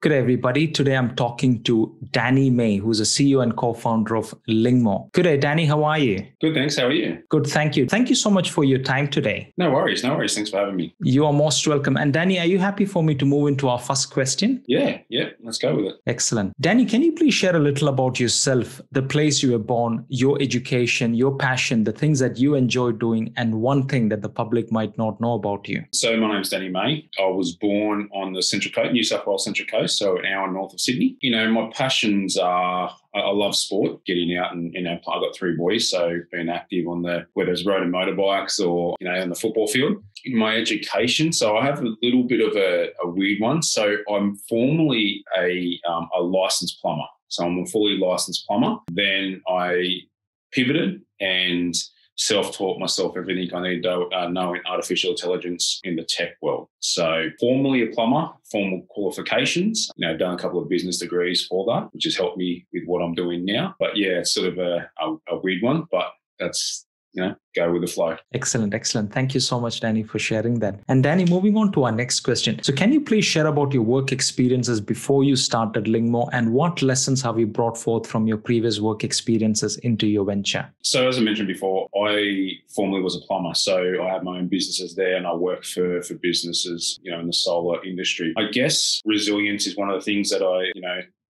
Good day, everybody. Today I'm talking to Danny May, who's a CEO and co-founder of Lingmo. Good day, Danny. How are you? Good, thanks. How are you? Good, thank you. Thank you so much for your time today. No worries. Thanks for having me. You are most welcome. And Danny, are you happy for me to move into our first question? Yeah. Let's go with it. Excellent. Danny, can you please share a little about yourself, the place you were born, your education, your passion, the things that you enjoy doing, and one thing that the public might not know about you? So my name's Danny May. I was born on the Central Coast, New South Wales Central Coast, so an hour north of Sydney. My passions are, I love sport, getting out and, I've got 3 boys, so being active on whether it's riding motorbikes or, on the football field. In my education, so I have a little bit of a weird one. So I'm formally a licensed plumber. So I'm a fully licensed plumber. Then I pivoted and self-taught myself everything I need to know in artificial intelligence in the tech world. So formally a plumber, formal qualifications, done a couple of business degrees for that, which has helped me with what I'm doing now. But yeah, it's sort of a weird one, but that's, go with the flow. Excellent. Thank you so much, Danny, for sharing that. And Danny, moving on to our next question. So can you please share about your work experiences before you started Lingmo, and what lessons have you brought forth from your previous work experiences into your venture? So as I mentioned before, I formerly was a plumber. So I have my own businesses there and I work for businesses, in the solar industry. I guess resilience is one of the things that I,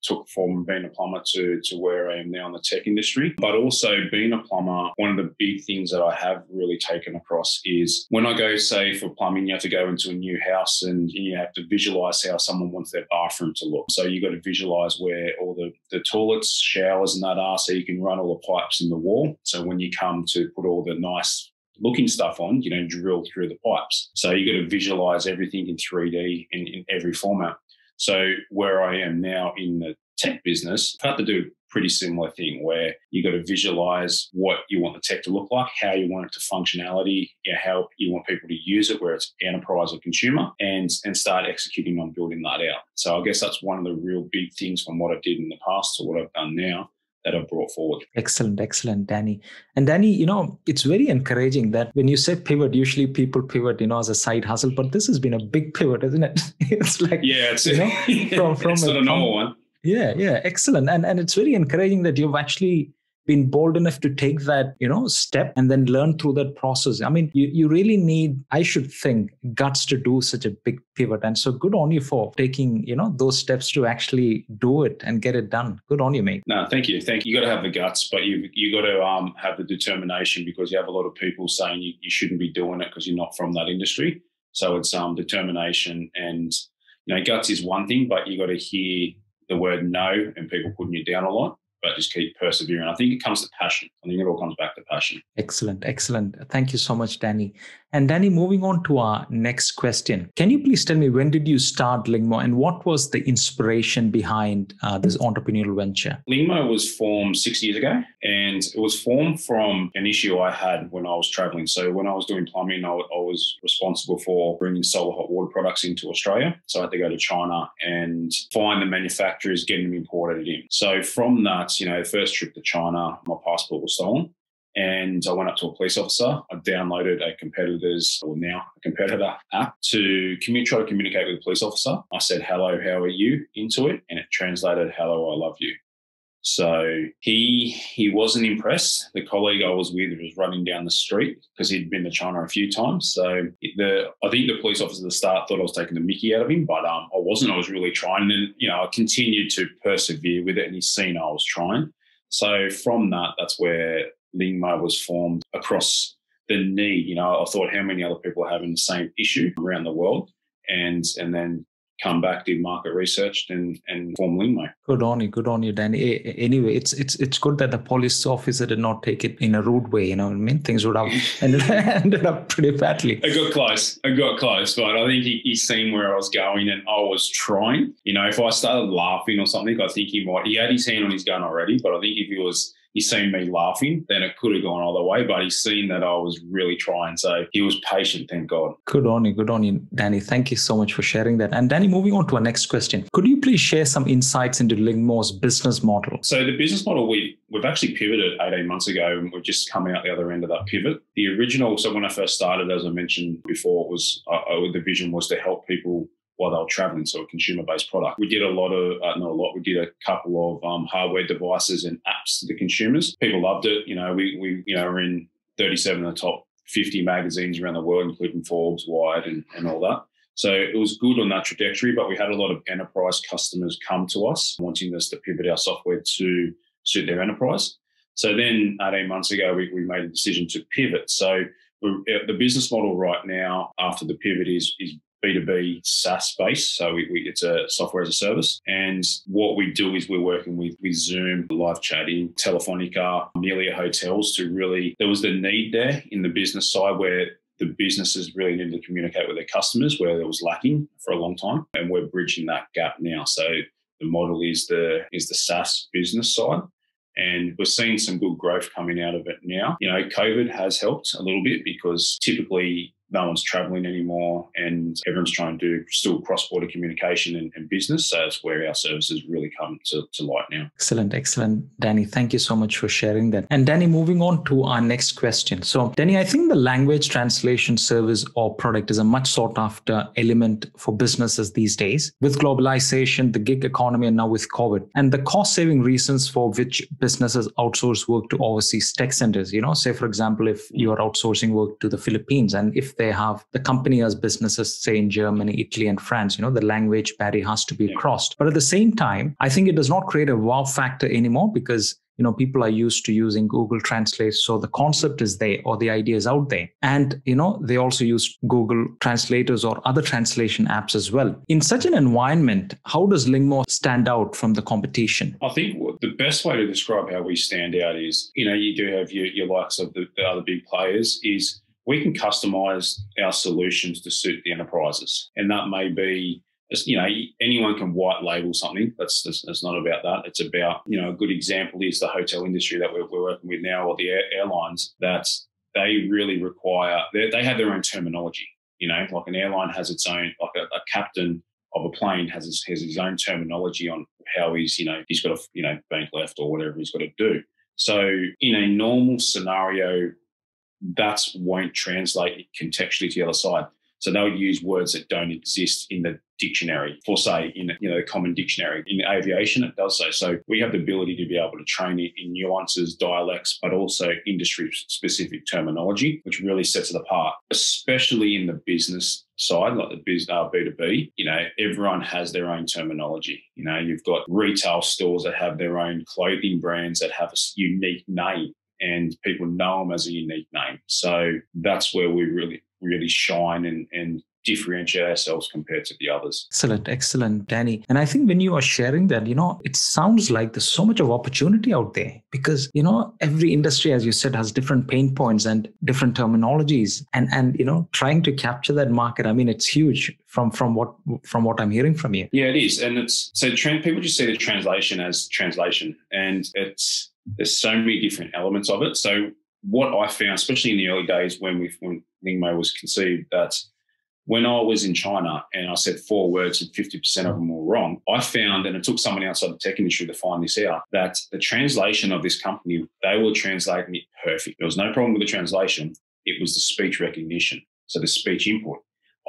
took from being a plumber to where I am now in the tech industry. But also being a plumber, one of the big things that I have really taken across is when I go, say, for plumbing, you have to go into a new house and you have to visualize how someone wants their bathroom to look. So you got to visualize where all the toilets, showers and that are, so you can run all the pipes in the wall. So when you come to put all the nice looking stuff on, you don't drill through the pipes. So you got to visualize everything in 3D in every format. So where I am now in the tech business, I've had to do a pretty similar thing where you got to visualize what you want the tech to look like, how you want it to functionality, how you want people to use it, where it's enterprise or consumer, and start executing on building that out. So I guess that's one of the real big things from what I did in the past to what I've done now that I've brought forward. Excellent, Danny. And Danny, it's very encouraging that when you say pivot, usually people pivot, as a side hustle, but this has been a big pivot, isn't it? It's like, it's from it's not a normal one. Yeah, excellent. And it's very encouraging that you've actually been bold enough to take that, step and then learn through that process. I mean, you really need, I should think, guts to do such a big pivot. And so good on you for taking, those steps to actually do it and get it done. Good on you, mate. No, thank you. You got to have the guts, but you got to have the determination, because you have a lot of people saying you shouldn't be doing it because you're not from that industry. So it's determination and, guts is one thing, but you got to hear the word no and people putting you down a lot, but just keep persevering. I think it comes to passion. I think it all comes back to passion. Excellent. Thank you so much, Danny. And Danny, moving on to our next question. Can you please tell me, when did you start Lingmo and what was the inspiration behind this entrepreneurial venture? Lingmo was formed 6 years ago, and it was formed from an issue I had when I was traveling. So when I was doing plumbing, I was responsible for bringing solar hot water products into Australia. So I had to go to China and find the manufacturers, getting them imported in. So from that, the first trip to China, my passport was stolen. And I went up to a police officer. I downloaded a competitor app to try to communicate with the police officer. I said, "Hello, how are you?" into it, and it translated, "Hello, I love you." So he wasn't impressed. The colleague I was with was running down the street because he'd been to China a few times. So I think the police officer at the start thought I was taking the mickey out of him, but I wasn't. I was really trying. And then, I continued to persevere with it, and he's seen I was trying. So from that's where Lingmo was formed across the need. I thought, how many other people are having the same issue around the world, and then come back, did market research and form Lingmo. Good on you, Danny. Anyway, it's good that the police officer did not take it in a rude way. Things would have ended up pretty badly. I got close, but I think he's seen where I was going, and I was trying. If I started laughing or something, I think he had his hand on his gun already, but I think if he's seen me laughing, then it could have gone either way, but he's seen that I was really trying. So he was patient, thank God. Good on you, Danny. Thank you so much for sharing that. And Danny, moving on to our next question, could you please share some insights into Lingmo's business model? So the business model, we've actually pivoted 18 months ago, and we've just come out the other end of that pivot. The original, so when I first started, as I mentioned before, the vision was to help people while they were traveling, so a consumer-based product. We did a lot of, we did a couple of hardware devices and apps to the consumers. People loved it. We were in 37 of the top 50 magazines around the world, including Forbes, Wired, and all that. So it was good on that trajectory, but we had a lot of enterprise customers come to us wanting us to pivot our software to suit their enterprise. So then 18 months ago, we made a decision to pivot. So the business model right now after the pivot is B2B SaaS based. So it's a software as a service. And what we do is we're working with Zoom, live chatting, Telefonica, Amelia Hotels to really, there was the need there in the business side where the businesses really needed to communicate with their customers where there was lacking for a long time. And we're bridging that gap now. So the model is the SaaS business side. And we're seeing some good growth coming out of it now. COVID has helped a little bit because typically no one's traveling anymore and everyone's trying to do still cross-border communication and business. So that's where our services really come to light now. Excellent. Danny, thank you so much for sharing that. And Danny, moving on to our next question. So Danny, I think the language translation service or product is a much sought after element for businesses these days. With globalization, the gig economy, and now with COVID, and the cost saving reasons for which businesses outsource work to overseas tech centers. Say for example, if you are outsourcing work to the Philippines and if they have the company as businesses, say in Germany, Italy, and France, the language barrier has to be crossed. But at the same time, I think it does not create a wow factor anymore because people are used to using Google Translate. So the concept is there or the idea is out there. And, they also use Google translators or other translation apps as well. In such an environment, how does Lingmo stand out from the competition? I think the best way to describe how we stand out is, you do have your likes of the other big players is we can customize our solutions to suit the enterprises. And that may be, anyone can white label something. That's not about that. It's about, a good example is the hotel industry that we're working with now, or the airlines, that they really require, they have their own terminology. Like an airline has its own, like a captain of a plane has his own terminology on how he's got to, bank left or whatever he's got to do. So in a normal scenario, that won't translate contextually to the other side. So they'll use words that don't exist in the dictionary, for say in the common dictionary. In aviation, it does so. So we have the ability to be able to train it in nuances, dialects, but also industry-specific terminology, which really sets it apart, especially in the business side, like the B2B. Everyone has their own terminology. You've got retail stores that have their own clothing brands that have a unique name, and people know them as a unique name. So that's where we really shine and differentiate ourselves compared to the others. Excellent, Danny. And I think when you are sharing that, it sounds like there's so much of opportunity out there because, every industry, as you said, has different pain points and different terminologies and trying to capture that market. I mean, it's huge from what I'm hearing from you. Yeah, it is. And people just see the translation as translation, and there's so many different elements of it. So what I found, especially in the early days when Lingmo was conceived, that when I was in China and I said 4 words and 50% of them were wrong, I found, and it took someone outside the tech industry to find this out, that the translation of this company, they were translating it perfect. There was no problem with the translation. It was the speech recognition. So the speech input.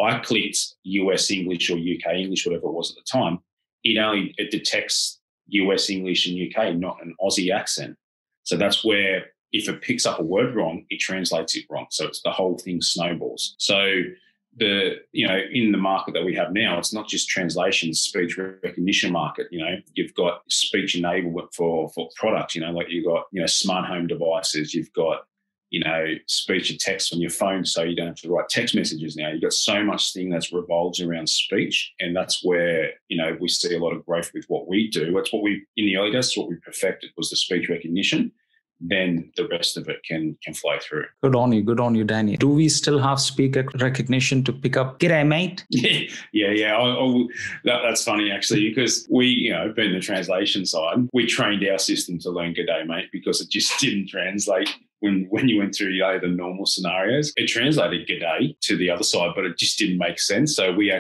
I clicked US English or UK English, whatever it was at the time. It detects US English and UK, not an Aussie accent. So that's where if it picks up a word wrong, it translates it wrong. So it's the whole thing snowballs. So in the market that we have now, it's not just translation, speech recognition market. You've got speech enablement for products, like you've got, smart home devices, you've got, speech to text on your phone so you don't have to write text messages now. You've got so much thing that's revolves around speech. And that's where, we see a lot of growth with what we do. It's what in the early days, what we perfected was the speech recognition. Then the rest of it can flow through. Good on you, Danny. Do we still have speaker recognition to pick up, "G'day, mate"? Yeah. That's funny, actually, because we, being the translation side, we trained our system to learn "G'day, mate," because it just didn't translate when you went through the normal scenarios, it translated g'day to the other side, but it just didn't make sense. So we've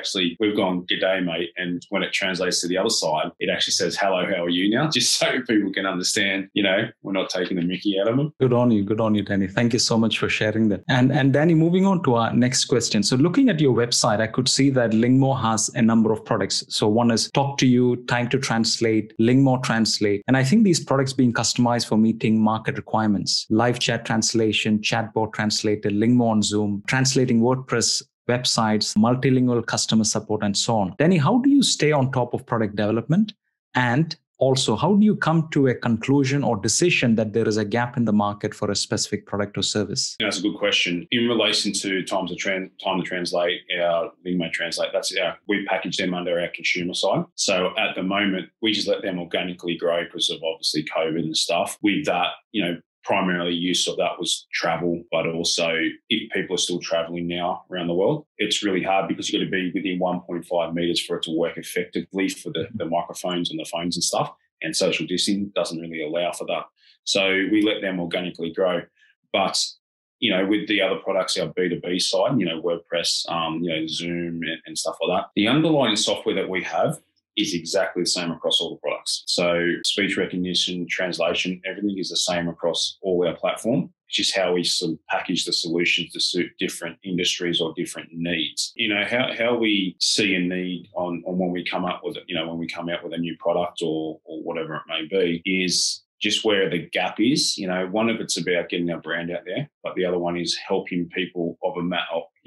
gone g'day, mate. And when it translates to the other side, it actually says, hello, how are you now? Just so people can understand, we're not taking the mickey out of them. Good on you, Danny. Thank you so much for sharing that. And Danny, moving on to our next question. So looking at your website, I could see that Lingmo has a number of products. So one is Talk to You, Time to Translate, Lingmo Translate. And I think these products being customized for meeting market requirements, live chat translation, chatbot translator, Lingmo on Zoom, translating WordPress websites, multilingual customer support, and so on. Danny, how do you stay on top of product development? And also, how do you come to a conclusion or decision that there is a gap in the market for a specific product or service? That's a good question. In relation to Time to Translate, our Lingmo Translate, we package them under our consumer side. So at the moment, we just let them organically grow because of obviously COVID and stuff. With that, primarily use of that was travel, but also if people are still traveling now around the world, it's really hard because you've got to be within 1.5 meters for it to work effectively for the microphones and the phones and stuff. And social distancing doesn't really allow for that. So we let them organically grow. But, with the other products, our B2B side, WordPress, Zoom and stuff like that, the underlying software that we have is exactly the same across all the products. So speech recognition, translation, everything is the same across all our platform. It's just how we sort of package the solutions to suit different industries or different needs. How we see a need on when we come up with when we come out with a new product or whatever it may be is just where the gap is. One of it's about getting our brand out there, but the other one is helping people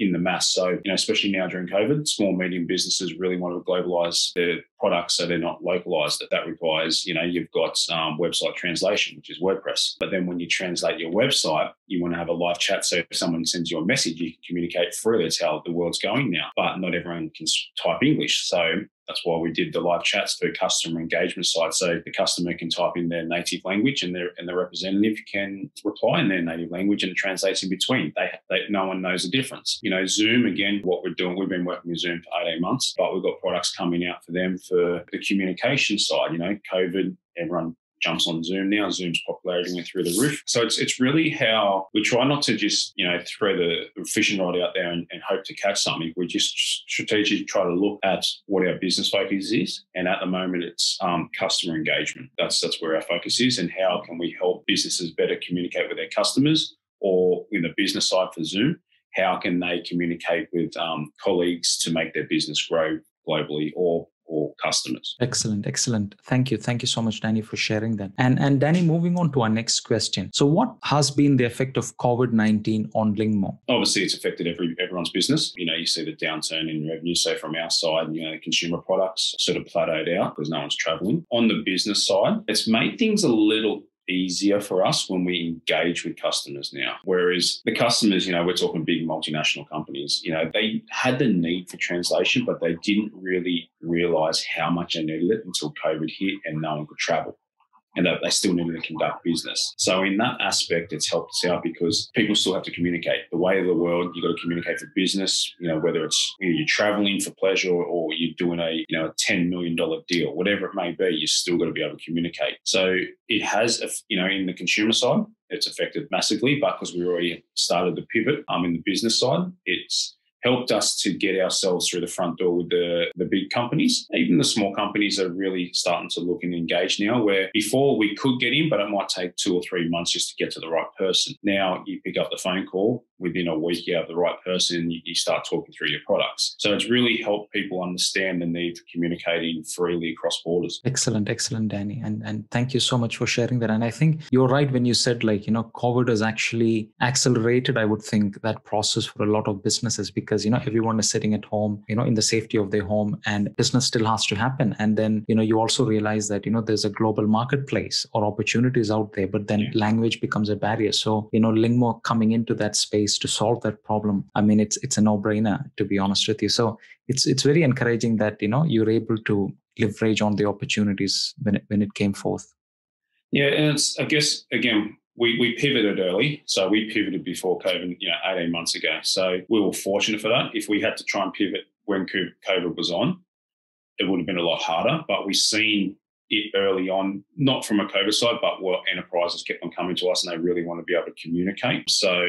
in the mass. So, especially now during COVID, small, medium businesses really want to globalize their products so they're not localized. That requires, you've got website translation, which is WordPress. But then when you translate your website, you want to have a live chat. So if someone sends you a message, you can communicate freely. That's how the world's going now. But not everyone can type English. So that's why we did the live chats for customer engagement side. So the customer can type in their native language and the representative can reply in their native language and it translates in between. No one knows the difference. Zoom, again, what we're doing, we've been working with Zoom for 18 months, but we've got products coming out for them for the communication side. COVID, everyone jumps on Zoom now. Zoom's popularity went through the roof. So it's really how we try not to just, throw the fishing rod out there and hope to catch something. We just strategically try to look at what our business focus is. And at the moment, it's customer engagement. That's where our focus is and how can we help businesses better communicate with their customers, or in the business side for Zoom, how can they communicate with colleagues to make their business grow globally or customers. Excellent. Thank you so much, Danny, for sharing that. And Danny, moving on to our next question. So what has been the effect of COVID-19 on Lingmo? Obviously, it's affected everyone's business. You see the downturn in revenue. So from our side, consumer products sort of plateaued out because no one's traveling. On the business side, it's made things a little easier for us when we engage with customers now. Whereas the customers, we're talking big multinational companies, they had the need for translation, but they didn't really realize how much they needed it until COVID hit and no one could travel. And that they still needed to conduct business. So in that aspect, it's helped us out because people still have to communicate. The way of the world, you've got to communicate for business, whether it's you're traveling for pleasure or you're doing a $10 million deal, whatever it may be, you still got to be able to communicate. So it has, in the consumer side, it's affected massively, but because we already started the pivot in the business side, it's helped us to get ourselves through the front door with the big companies. Even the small companies are really starting to look and engage now, where before we could get in, but it might take 2 or 3 months just to get to the right person. Now you pick up the phone call, within a week you have the right person, you start talking through your products. So it's really helped people understand the need for communicating freely across borders. Excellent, Danny. And thank you so much for sharing that. And I think you're right when you said COVID has actually accelerated, I would think, that process for a lot of businesses because, everyone is sitting at home, in the safety of their home and business still has to happen. And then, you also realize that, there's a global marketplace or opportunities out there, but then language becomes a barrier. So, Lingmo coming into that space to solve that problem. I mean, it's a no-brainer, to be honest with you. So it's very encouraging that, you're able to leverage on the opportunities when it came forth. Yeah. And it's, I guess, again, we pivoted early. So we pivoted before COVID, 18 months ago. So we were fortunate for that. If we had to try and pivot when COVID was on, it would have been a lot harder. But we've seen it early on, not from a COVID side, but what enterprises kept on coming to us and they really want to be able to communicate. So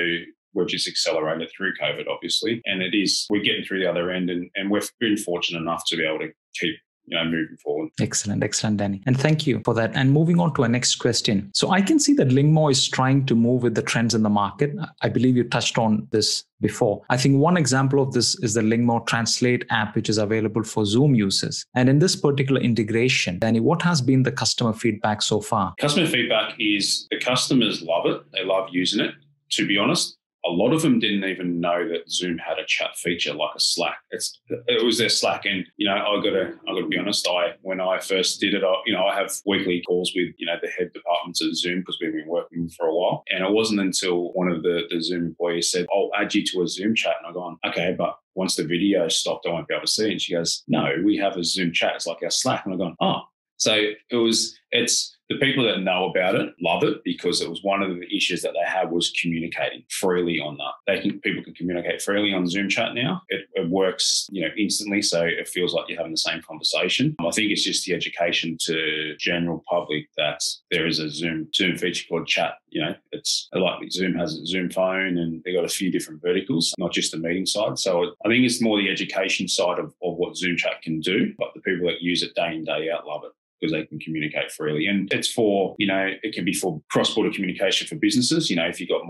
we've just accelerated through COVID, obviously. And we're getting through the other end and we've been fortunate enough to be able to keep moving forward. Excellent, Danny. And thank you for that. And moving on to our next question. So I can see that Lingmo is trying to move with the trends in the market. I believe you touched on this before. I think one example of this is the Lingmo Translate app, which is available for Zoom users. And in this particular integration, Danny, what has been the customer feedback so far? Customer feedback is the customers love it. They love using it. To be honest, a lot of them didn't even know that Zoom had a chat feature like a Slack. It was their Slack, and I got to be honest. When I first did it, I have weekly calls with the head departments at Zoom because we've been working for a while, and it wasn't until one of the Zoom employees said, "I'll add you to a Zoom chat," and I've gone, "Okay, but once the video stopped, I won't be able to see it." And she goes, "No, we have a Zoom chat. It's like our Slack," and I've gone, "Oh." So it's the people that know about it love it because it was one of the issues that they had was communicating freely on that. People can communicate freely on Zoom chat now. It works, instantly, so it feels like you're having the same conversation. I think it's just the education to general public that there is a Zoom feature called chat. It's like Zoom has a Zoom phone and they got a few different verticals, not just the meeting side. So I think it's more the education side of what Zoom chat can do, but the people that use it day in, day out love it, because they can communicate freely. And it's for, it can be for cross-border communication for businesses. If you've got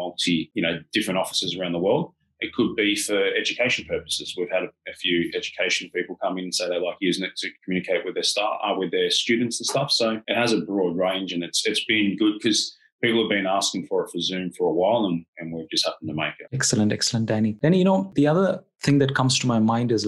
different offices around the world, it could be for education purposes. We've had a few education people come in and say they like using it to communicate with their students and stuff. So it has a broad range, and it's been good because people have been asking for it for Zoom for a while, and we've just happened to make it. Excellent, Danny. Then, the other thing that comes to my mind is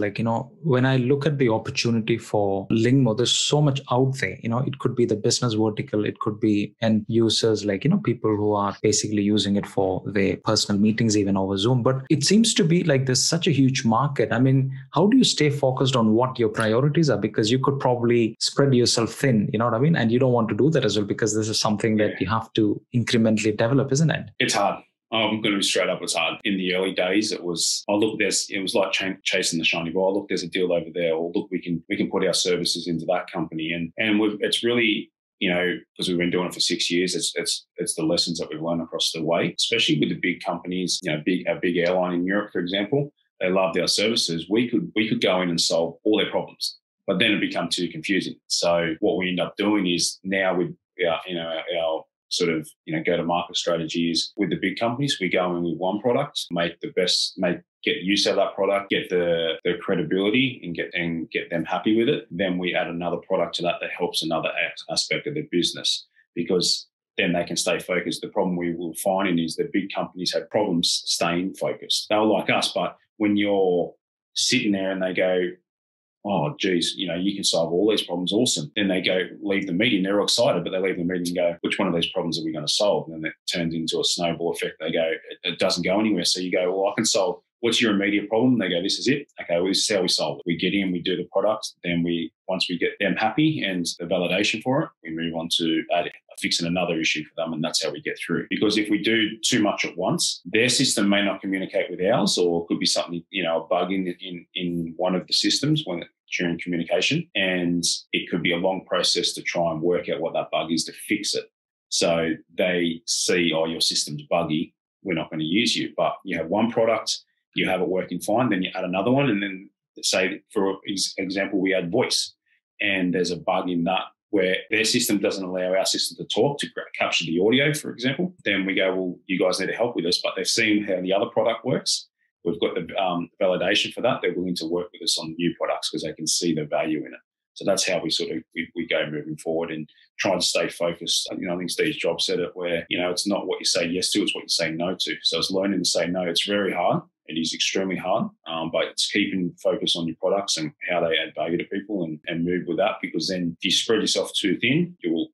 when I look at the opportunity for Lingmo, there's so much out there. It could be the business vertical, it could be end users, people who are basically using it for their personal meetings, even over Zoom. But it seems to be like there's such a huge market. I mean, how do you stay focused on what your priorities are? Because you could probably spread yourself thin, you know what I mean? And you don't want to do that as well, because this is something that you have to incrementally develop, isn't it? It's hard. I'm going to be straight up. It's hard. In the early days, it was like chasing the shiny ball. Look, there's a deal over there. Or look, we can put our services into that company. And it's really, because we've been doing it for 6 years, it's the lessons that we've learned across the way, especially with the big companies, a big airline in Europe, for example. They loved our services. We could go in and solve all their problems, but then it become too confusing. So what we end up doing is now with our sort of go-to-market strategies with the big companies, we go in with one product, get use out of that product, get the credibility and get them happy with it. Then we add another product to that helps another aspect of their business, because then they can stay focused. The problem we will find is that big companies have problems staying focused. They're like us, but when you're sitting there and they go, "Oh, geez, you can solve all these problems. Awesome." Then they leave the meeting. They're all excited, but they leave the meeting and go, "Which one of these problems are we going to solve?" And then it turns into a snowball effect. They go, it doesn't go anywhere. So you go, "Well, I can solve. What's your immediate problem?" They go, "This is it." Okay, well, this is how we solve it. We get in, we do the product. Then once we get them happy and the validation for it, we move on to fixing another issue for them. And that's how we get through. Because if we do too much at once, their system may not communicate with ours, or it could be something, a bug in one of the systems during communication. And it could be a long process to try and work out what that bug is to fix it. So they see, "Oh, your system's buggy. We're not going to use you." But you have one product, you have it working fine, then you add another one. And then say, for example, we add voice and there's a bug in that where their system doesn't allow our system to talk, to capture the audio, for example. Then we go, "Well, you guys need to help with this." But they've seen how the other product works. We've got the validation for that. They're willing to work with us on new products because they can see the value in it. So that's how we sort of we go moving forward and try and stay focused. I think Steve Jobs said it where, it's not what you say yes to, it's what you say no to. So it's learning to say no. It's very hard. It is extremely hard, but it's keeping focus on your products and how they add value to people and move with that, because then if you spread yourself too thin, you'll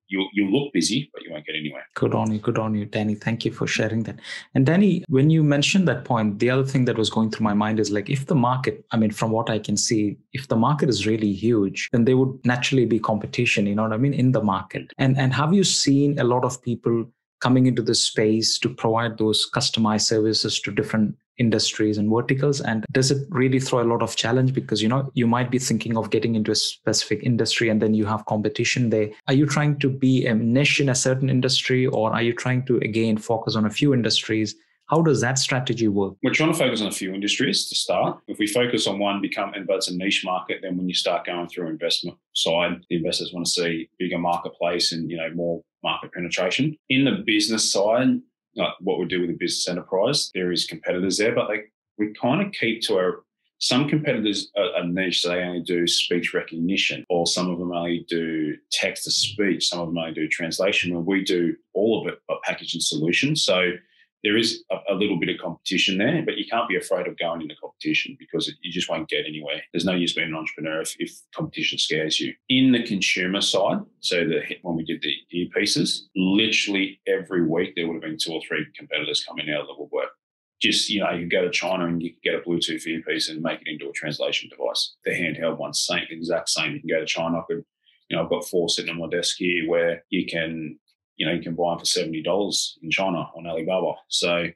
look busy, but you won't get anywhere. Good on you, Danny. Thank you for sharing that. And Danny, when you mentioned that point, the other thing that was going through my mind is if the market, from what I can see, if the market is really huge, then there would naturally be competition, in the market. And have you seen a lot of people coming into this space to provide those customized services to different industries and verticals? And does it really throw a lot of challenge? Because, you might be thinking of getting into a specific industry and then you have competition there. Are you trying to be a niche in a certain industry, or are you trying to, again, focus on a few industries? How does that strategy work? We're trying to focus on a few industries to start. If we focus on one, but it's a niche market, then when you start going through investment side, the investors want to see bigger marketplace and, more market penetration. In the business side, like what we do with the business enterprise, there is competitors there, but we kind of keep to some competitors are niche, so they only do speech recognition, or some of them only do text to speech, some of them only do translation, and we do all of it, but packaging solutions. So there is a little bit of competition there, but you can't be afraid of going into competition because you just won't get anywhere. There's no use being an entrepreneur if competition scares you. In the consumer side, so when we did the earpieces, literally every week there would have been 2 or 3 competitors coming out of the woodwork. Just, you could go to China and you could get a Bluetooth earpiece and make it into a translation device. The handheld one's exact same. You can go to China. I've got 4 sitting on my desk here where you can buy them for $70 in China on Alibaba. So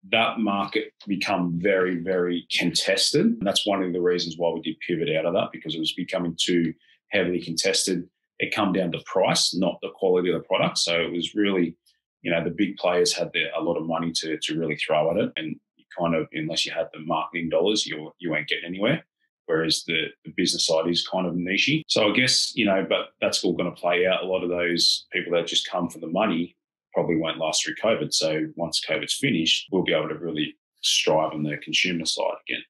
that market become very, very contested. And that's one of the reasons why we did pivot out of that, because it was becoming too heavily contested. It come down to price, not the quality of the product. So it was really, the big players had a lot of money to really throw at it. And you kind of, unless you had the marketing dollars, you won't get anywhere. Whereas the business side is kind of nichey. So I guess, but that's all going to play out. A lot of those people that just come for the money probably won't last through COVID. So once COVID's finished, we'll be able to really strive on the consumer side again.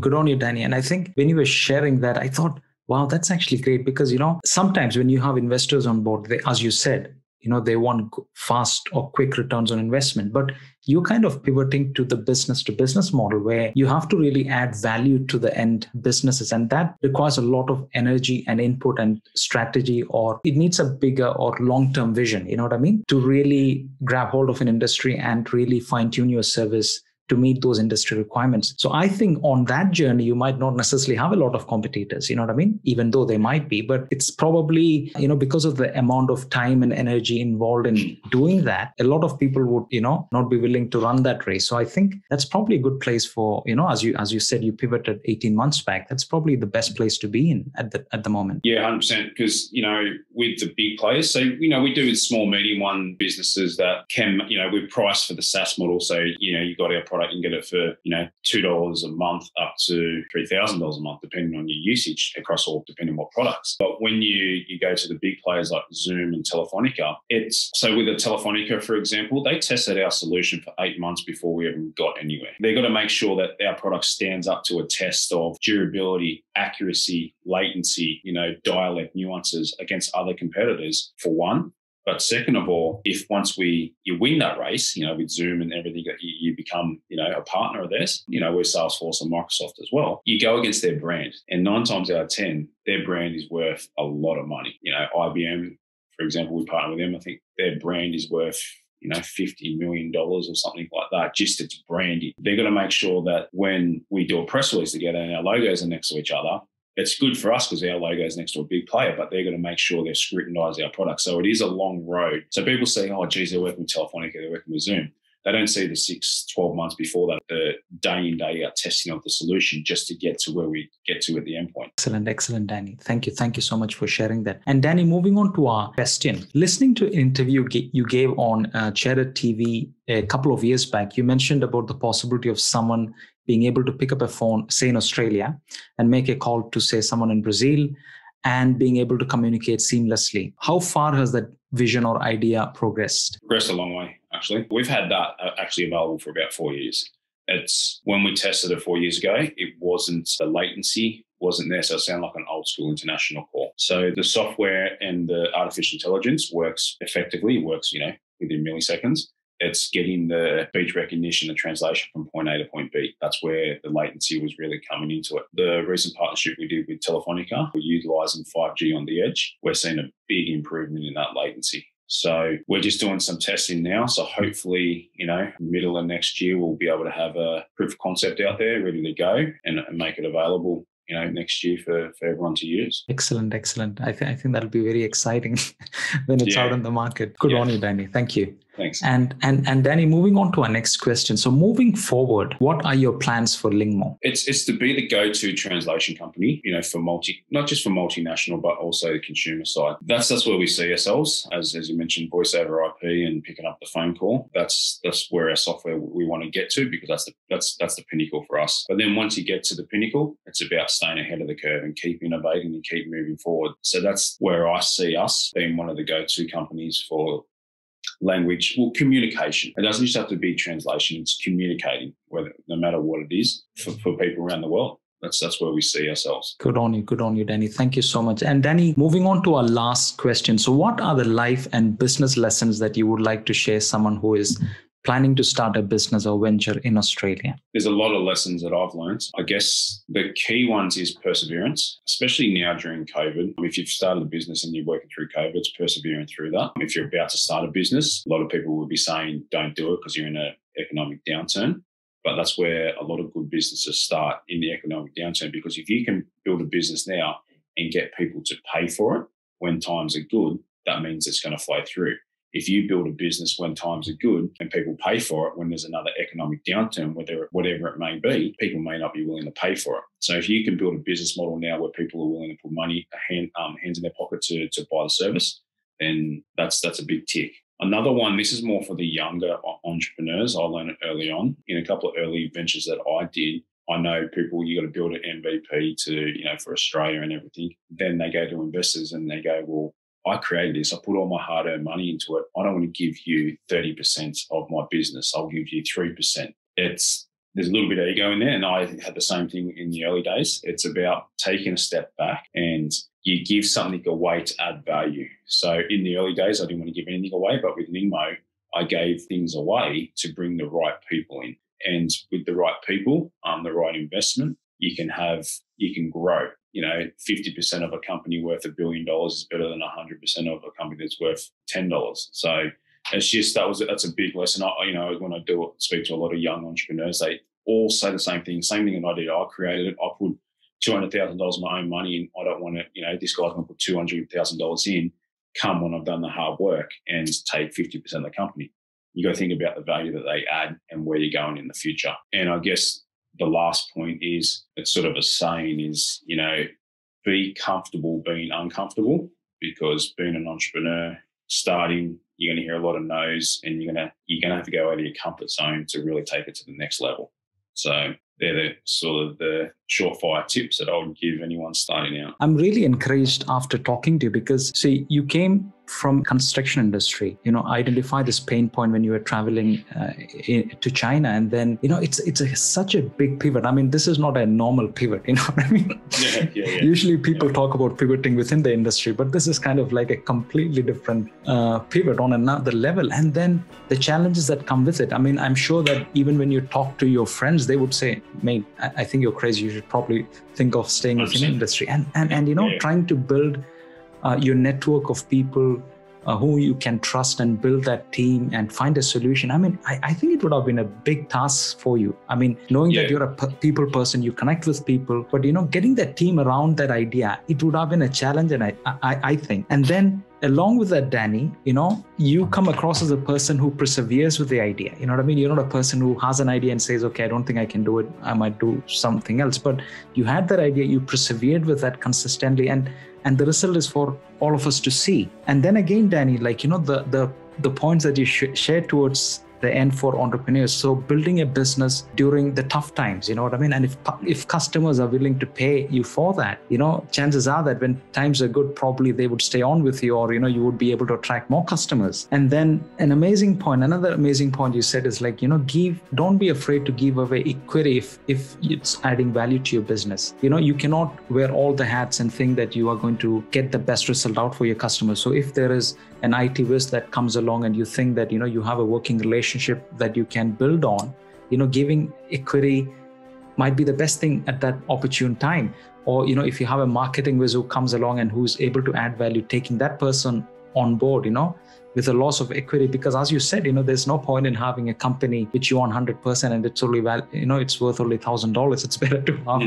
Good on you, Danny. And I think when you were sharing that, I thought, wow, that's actually great, because, sometimes when you have investors on board, they, as you said, they want fast or quick returns on investment, but you're kind of pivoting to the business to business model where you have to really add value to the end businesses. And that requires a lot of energy and input and strategy, or it needs a bigger or long-term vision, you know what I mean? To really grab hold of an industry and really fine tune your service to meet those industry requirements. So I think on that journey, you might not necessarily have a lot of competitors, you know what I mean? Even though they might be, but it's probably, because of the amount of time and energy involved in doing that, a lot of people would, not be willing to run that race. So I think that's probably a good place for, as you said, you pivoted 18 months back. That's probably the best place to be in at the moment. Yeah, 100%. Because, with the big players, so, we do with small, medium one businesses that can, we price for the SaaS model. So, you got our product, you can get it for, $2 a month up to $3,000 a month, depending on your usage across all, depending on what products. But when you go to the big players like Zoom and Telefonica, so with a Telefonica, for example, they tested our solution for 8 months before we even got anywhere. They've got to make sure that our product stands up to a test of durability, accuracy, latency, dialect nuances against other competitors, for one. But second of all, if once you win that race, with Zoom and everything, that you become, a partner of theirs, we're Salesforce and Microsoft as well, you go against their brand. And 9 times out of 10, their brand is worth a lot of money. IBM, for example, we partner with them. I think their brand is worth, $50 million or something like that, just its branding. They're going to make sure that when we do a press release together and our logos are next to each other, it's good for us because our logo is next to a big player, but they're going to make sure they've scrutinized our product. So it is a long road. So people say, oh, geez, they're working with Telefonica, they're working with Zoom. They don't see the 6-12 months before that, the day in, day out testing of the solution just to get to where we get to at the endpoint. Excellent, Danny. Thank you so much for sharing that. And Danny, moving on to our question. Listening to an interview you gave on Cheddar TV a couple of years back, you mentioned about the possibility of someone being able to pick up a phone, say in Australia, and make a call to, say, someone in Brazil, and being able to communicate seamlessly. How far has that vision or idea progressed? Progressed a long way, actually. We've had that actually available for about 4 years. It's when we tested it 4 years ago, it wasn't, the latency wasn't there. So it sounded like an old school international call. So the software and the artificial intelligence works effectively, works, within milliseconds. It's getting the speech recognition and translation from point A to point B. That's where the latency was really coming into it. The recent partnership we did with Telefonica, we're utilising 5G on the edge. We're seeing a big improvement in that latency. So we're just doing some testing now. So hopefully, middle of next year, we'll be able to have a proof of concept out there ready to go and make it available next year for everyone to use. Excellent. I think that'll be very exciting when it's out in the market. Good on you, Danny. Thank you. Thanks. And Danny, moving on to our next question. So moving forward, what are your plans for Lingmo? It's to be the go-to translation company, for not just for multinational, but also the consumer side. That's where we see ourselves, as you mentioned, voice over IP and picking up the phone call. That's where our software we want to get to, because that's the pinnacle for us. But then once you get to the pinnacle, it's about staying ahead of the curve and keep innovating and keep moving forward. So that's where I see us being one of the go-to companies for language, communication. It doesn't just have to be translation, it's communicating, no matter what it is, for people around the world. That's where we see ourselves. Good on you, Danny. Thank you so much. And Danny, moving on to our last question. So what are the life and business lessons that you would like to share someone who is planning to start a business or venture in Australia? There's a lot of lessons that I've learned. I guess the key ones is perseverance, especially now during COVID. If you've started a business and you're working through COVID, it's persevering through that. If you're about to start a business, a lot of people would be saying, don't do it because you're in an economic downturn. But that's where a lot of good businesses start, in the economic downturn, because if you can build a business now and get people to pay for it when times are good, that means it's going to flow through. If you build a business when times are good and people pay for it when there's another economic downturn, whatever it may be, people may not be willing to pay for it. So if you can build a business model now where people are willing to put money, hands in their pocket to buy the service, then that's a big tick. Another one, this is more for the younger entrepreneurs. I learned it early on in a couple of early ventures that I did. I know people, you got to build an MVP for Australia and everything. Then they go to investors and they go, well, I created this. I put all my hard-earned money into it. I don't want to give you 30% of my business. I'll give you 3%. There's a little bit of ego in there, and I had the same thing in the early days. It's about taking a step back and you give something away to add value. So in the early days, I didn't want to give anything away, but with Lingmo, I gave things away to bring the right people in. And with the right people, the right investment, you can grow. 50% of a company worth $1 billion is better than 100% of a company that's worth $10. So it's just that's a big lesson. When I speak to a lot of young entrepreneurs, they all say the same thing that I did. I created it. I put $200,000 of my own money in. I don't want to, this guy's going to put $200,000 in. Come when I've done the hard work and take 50% of the company. You got to think about the value that they add and where you're going in the future. And I guess the last point is, it's sort of a saying is, be comfortable being uncomfortable, because being an entrepreneur, starting, you're going to hear a lot of no's, and you're going to have to go out of your comfort zone to really take it to the next level. So they're the sort of the surefire tips that I would give anyone starting out. I'm really encouraged after talking to you, because see, you came from construction industry, identify this pain point when you were traveling to China. And then, it's such a big pivot. I mean, this is not a normal pivot, you know what I mean? Yeah. Usually people talk about pivoting within the industry, but this is kind of like a completely different pivot on another level. And then the challenges that come with it. I mean, I'm sure that even when you talk to your friends, they would say, mate, I think you're crazy. You should probably think of staying within the industry. And trying to build your network of people who you can trust and build that team and find a solution. I mean, I think it would have been a big task for you. I mean, knowing that you're a people person, you connect with people, but getting that team around that idea, it would have been a challenge. And I think, and then along with that, Danny, you come across as a person who perseveres with the idea. You know what I mean? You're not a person who has an idea and says, okay, I don't think I can do it. I might do something else. But you had that idea, you persevered with that consistently. And the result is for all of us to see. And then again, Danny, the points that you shared towards the end for entrepreneurs. So building a business during the tough times, you know what I mean? And if customers are willing to pay you for that, chances are that when times are good, probably they would stay on with you, or, you would be able to attract more customers. And then another amazing point you said is don't be afraid to give away equity if it's adding value to your business. You cannot wear all the hats and think that you are going to get the best result out for your customers. So if there is an IT whiz that comes along and you think that, you have a working relationship that you can build on, giving equity might be the best thing at that opportune time. Or, if you have a marketing whiz who comes along and who's able to add value, taking that person on board, with a loss of equity, because as you said, there's no point in having a company which you own 100% and it's only it's worth only $1,000. It's better to have,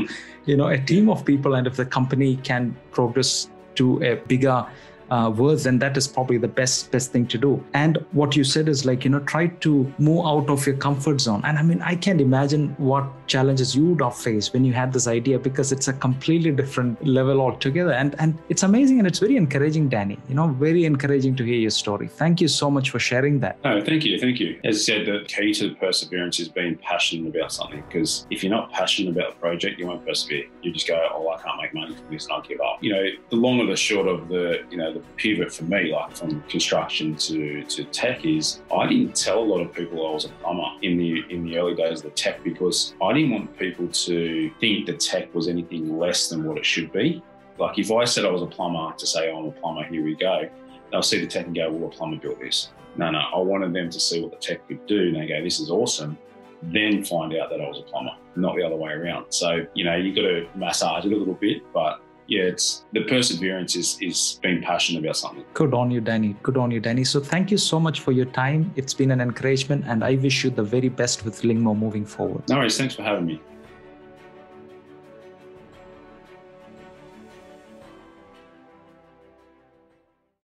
a team of people. And if the company can progress to a bigger words, and that is probably the best thing to do. And what you said is like, try to move out of your comfort zone. And I mean, I can't imagine what challenges you would have faced when you had this idea, because it's a completely different level altogether. And it's amazing, and it's very encouraging, Danny. Very encouraging to hear your story. Thank you so much for sharing that. Oh, thank you. As I said, the key to perseverance is being passionate about something, because if you're not passionate about the project, you won't persevere. You just go, oh, I can't make money from this, and I'll give up. The long or the short of the pivot for me, like from construction to tech, is I didn't tell a lot of people I was a plumber in the early days of the tech, because I didn't want people to think that tech was anything less than what it should be. Like if I said I was a plumber, to say, oh, I'm a plumber, here we go, they'll see the tech and go, well, a plumber built this. No, I wanted them to see what the tech could do, and they go, this is awesome. Then find out that I was a plumber, not the other way around. So, you've got to massage it a little bit, but yeah, it's the perseverance is being passionate about something. Good on you, Danny. Good on you, Danny. So thank you so much for your time. It's been an encouragement, and I wish you the very best with Lingmo moving forward. No worries. Thanks for having me.